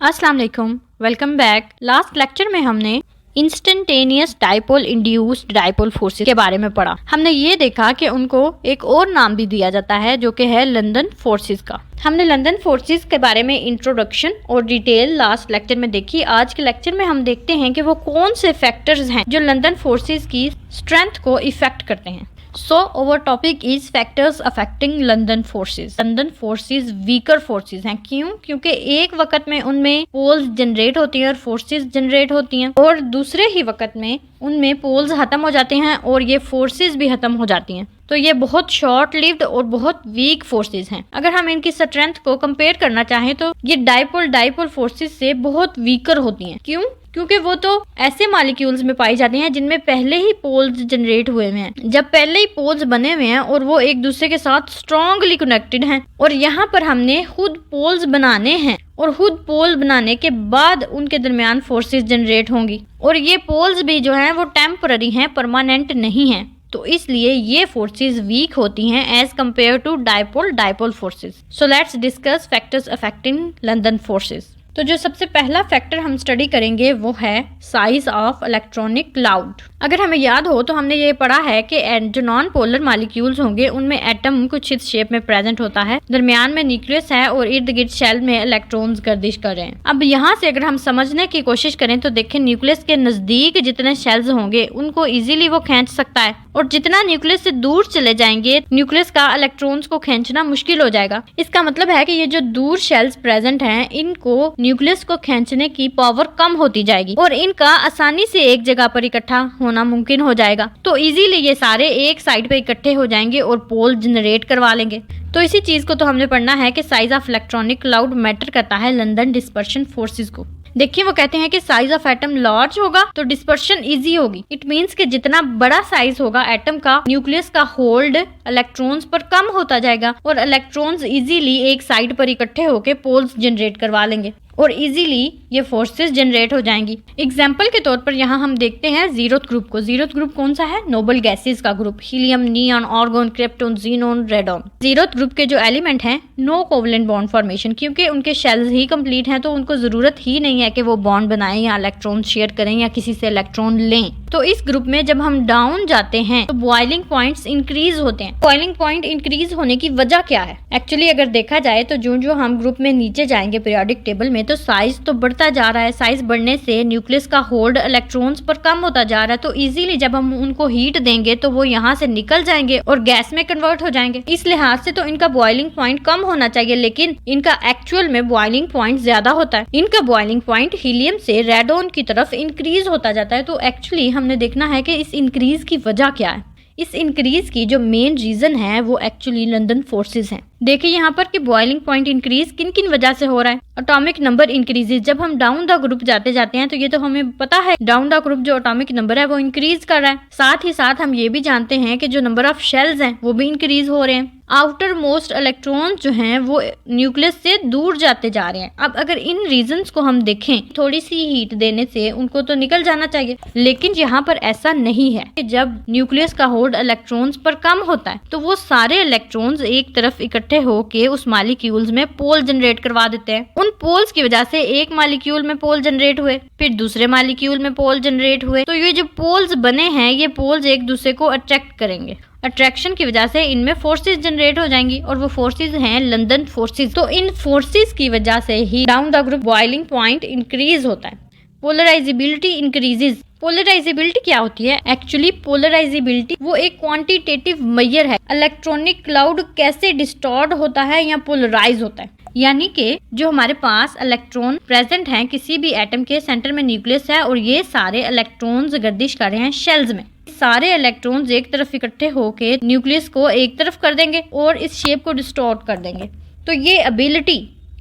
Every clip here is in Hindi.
अस्सलाम वालेकुम, वेलकम बैक। लास्ट लेक्चर में हमने instantaneous dipole induced dipole forces के बारे में पढ़ा। हमने ये देखा कि उनको एक और नाम भी दिया जाता है जो कि है लंदन फोर्सेस का। हमने लंदन फोर्सेस के बारे में इंट्रोडक्शन और डिटेल लास्ट लेक्चर में देखी। आज के लेक्चर में हम देखते हैं कि वो कौन से फैक्टर्स हैं जो लंदन फोर्सेस की स्ट्रेंथ को इफेक्ट करते हैं। So our topic is factors affecting London forces. London forces weaker forces हैं। क्यों? क्योंकि एक वक्त में उनमें पोल्स जनरेट होती हैं और फोर्सेस जनरेट होती हैं, और दूसरे ही वक्त में उनमें पोल्स खत्म हो जाते हैं और ये फोर्सेस भी खत्म हो जाती हैं। तो ये बहुत शॉर्ट लिव्ड और बहुत वीक फोर्सेस हैं। अगर हम इनकी स्ट्रेंथ को कंपेयर करना चाहें तो ये डाइपोल फोर्सेस से बहुत वीकर होती हैं। क्यों? क्योंकि वो तो ऐसे मॉलिक्यूल्स में पाई जाती हैं जिनमें पहले ही पोल्स जनरेट हुए हुए हैं। जब पहले ही पोल्स बने हुए हैं और वो एक दूसरे के साथ स्ट्रांगली कनेक्टेड हैं, और यहाँ पर हमने खुद पोल्स बनाने हैं और खुद पोल बनाने के बाद उनके दरमियान फोर्सेस जनरेट होंगी, और ये पोल्स भी जो हैं वो टेम्पररी हैं, परमानेंट नहीं हैं। तो इसलिए ये फोर्सेस वीक होती हैं as compare to dipole forces. So let's discuss factors affecting London forces. तो जो सबसे पहला फैक्टर हम स्टडी करेंगे वो है साइज ऑफ इलेक्ट्रॉनिक क्लाउड। अगर हमें याद हो तो हमने ये पढ़ा है कि जो नॉन पोलर मॉलिक्यूल्स होंगे उनमें एटम कुछ इस शेप में प्रेजेंट होता है, दरमियान में न्यूक्लियस है और इर्द गिर्द शेल में इलेक्ट्रॉन्स गर्दिश कर रहे हैं। अब यहाँ से अगर हम समझने की कोशिश करें तो देखें, न्यूक्लियस के नजदीक जितने शेल्स होंगे उनको इजीली वो खींच सकता है, और जितना न्यूक्लियस से दूर चले जाएंगे न्यूक्लियस का इलेक्ट्रॉन्स को खींचना मुश्किल हो जाएगा। इसका मतलब है कि ये जो दूर शेल्स प्रेजेंट हैं इनको न्यूक्लियस को खींचने की पावर कम होती जाएगी और इनका आसानी से एक जगह पर इकट्ठा होना मुमकिन हो जाएगा। तो इजीली ये सारे एक साइड पे इकट्ठे हो जाएंगे और पोल जनरेट करवा लेंगे। तो इसी चीज को तो हमने पढ़ना है कि size of electronic cloud matter करता है लंदन डिस्पर्शन फोर्सेस को। देखिए, वो कहते हैं कि साइज ऑफ एटम लार्ज होगा तो डिस्पर्शन इजी होगी। इट मींस कि जितना बड़ा साइज होगा एटम का, न्यूक्लियस का होल्ड इलेक्ट्रॉन्स पर कम होता जाएगा और इलेक्ट्रॉन्स इजीली एक साइड पर इकट्ठे होकर पोल्स जनरेट करवा लेंगे और इजीली ये फोर्सेस जनरेट हो जाएंगी। एग्जाम्पल के तौर पर यहाँ हम देखते हैं जीरोथ ग्रुप को। जीरोथ ग्रुप कौन सा है? नोबल गैसेस का ग्रुप, helium, neon, argon, krypton, xenon, radon. Zeroth group के जो एलिमेंट हैं नो कोवलेंट बॉन्ड फॉर्मेशन, क्योंकि उनके शेल्स ही कंप्लीट हैं तो उनको जरूरत ही नहीं है कि वो बॉन्ड बनाएं या इलेक्ट्रॉन शेयर करें या किसी से इलेक्ट्रॉन लें। तो इस ग्रुप में जब हम डाउन जाते हैं तो बॉइलिंग पॉइंट्स इंक्रीज होते हैं। बॉइलिंग पॉइंट इंक्रीज होने की वजह क्या है? एक्चुअली अगर देखा जाए तो जो हम ग्रुप में नीचे जाएंगे पीरियोडिक टेबल में तो साइज तो बढ़ता जा रहा है। साइज बढ़ने से न्यूक्लियस का होल्ड इलेक्ट्रॉन्स पर कम होता जा रहा है, तो इजीली जब हम उनको हीट देंगे तो वो यहाँ से निकल जाएंगे और गैस में कन्वर्ट हो जाएंगे। इस लिहाज से तो इनका बॉइलिंग पॉइंट कम होना चाहिए, लेकिन इनका एक्चुअल में बॉइलिंग पॉइंट ज्यादा होता है। इनका बॉइलिंग पॉइंट हीलियम से रेडॉन की तरफ इंक्रीज होता जाता है। तो एक्चुअली हमने देखना है कि इस इंक्रीज की वजह क्या है। इस इंक्रीज की जो मेन रीजन है वो एक्चुअली लंदन फोर्सेस हैं। देखिए यहाँ पर कि बॉइलिंग पॉइंट इंक्रीज किन किन वजह से हो रहा है। Atomic number increases. जब हम डाउन द ग्रुप जाते हैं तो ये तो हमें पता है डाउन द ग्रुप जो एटॉमिक नंबर है वो इंक्रीज कर रहा है। साथ ही साथ हम ये भी जानते हैं कि जो नंबर ऑफ शेल्स हैं वो भी इंक्रीज हो रहे हैं। आउटर मोस्ट इलेक्ट्रॉन जो हैं वो न्यूक्लियस से दूर जाते जा रहे हैं। अब अगर इन रीजंस को हम देखें, थोड़ी सी हीट देने से उनको तो निकल जाना चाहिए, लेकिन यहाँ पर ऐसा नहीं है। जब न्यूक्लियस का होल्ड इलेक्ट्रॉन्स पर कम होता है तो वो सारे इलेक्ट्रॉन्स एक तरफ इकट्ठे होके उस मॉलिक्यूल्स में पोल जनरेट करवा देते हैं। उन पोल्स की वजह से एक मॉलिक्यूल में पोल जनरेट हुए, फिर दूसरे मॉलिक्यूल में पोल जनरेट हुए। तो ये जो पोल्स बने हैं ये पोल्स एक दूसरे को अट्रैक्ट करेंगे। अट्रैक्शन की वजह से इनमें फोर्सेस जनरेट हो जाएंगी और वो फोर्सेस हैं लंदन फोर्सेस। तो इन फोर्सेस की वजह से ही down the group boiling point increase होता है। Polarisability increases. पोलराइजेबिलिटी क्या होती है? एक्चुअली पोलराइजेबिलिटी वो एक क्वांटिटेटिव मेजर है। इलेक्ट्रॉनिक क्लाउड कैसे डिस्टॉर्ट होता है या पोलराइज होता है, यानी कि जो हमारे पास इलेक्ट्रॉन प्रेजेंट हैं किसी भी एटम के सेंटर में न्यूक्लियस है और ये सारे इलेक्ट्रॉन्स गर्दिश कर रहे हैं शेल्स में। सारे इलेक्ट्रॉन्स एक तरफ इकट्ठे होकर न्यूक्लियस को एक तरफ कर देंगे और इस शेप को डिस्टॉर्ट कर देंगे। तो ये एबिलिटी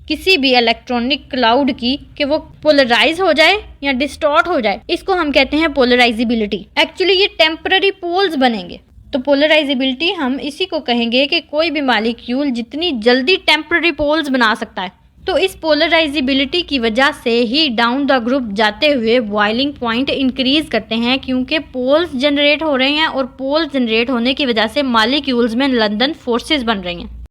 किसी भी इलेक्ट्रॉनिक क्लाउड की कि वो पोलराइज हो जाए या डिस्टॉर्ट हो जाए, इसको हम कहते हैं पोलराइजेबिलिटी। एक्चुअली ये टेम्पररी पोल्स बनेंगे। तो पोलराइजेबिलिटी हम इसी को कहेंगे कि कोई भी मॉलिक्यूल जितनी जल्दी टेम्पररी पोल्स बना सकता है। तो इस पोलराइजेबिलिटी की वजह से ही डाउन द ग्रुप जाते हुए बॉइलिंग पॉइंट इंक्रीज करते हैं, क्योंकि पोल्स जनरेट हो रहे हैं और पोल्स जनरेट होने की वजह से मॉलिक्यूल्स में लंदन फोर्सेस बन रही हैं।